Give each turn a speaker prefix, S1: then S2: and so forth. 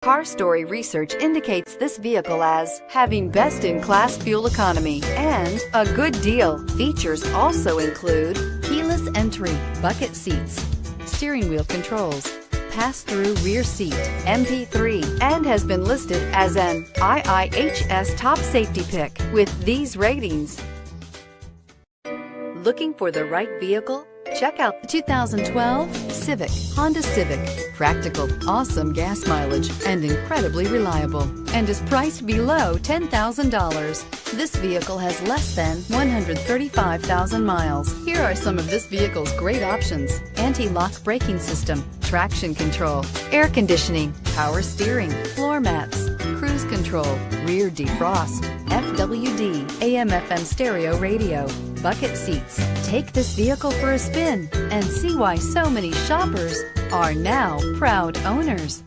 S1: Car Story research indicates this vehicle as having best-in-class fuel economy and a good deal. Features also include keyless entry, bucket seats, steering wheel controls, pass-through rear seat, MP3, and has been listed as an IIHS top safety pick with these ratings. Looking for the right vehicle? Check out the 2012 Civic, Honda Civic. Practical, awesome gas mileage, and incredibly reliable, and is priced below $10,000. This vehicle has less than 135,000 miles. Here are some of this vehicle's great options: anti-lock braking system, traction control, air conditioning, power steering, floor mats, cruise control, rear defrost, FWD, AM/FM stereo radio, bucket seats. Take this vehicle for a spin and see why so many shoppers are now proud owners.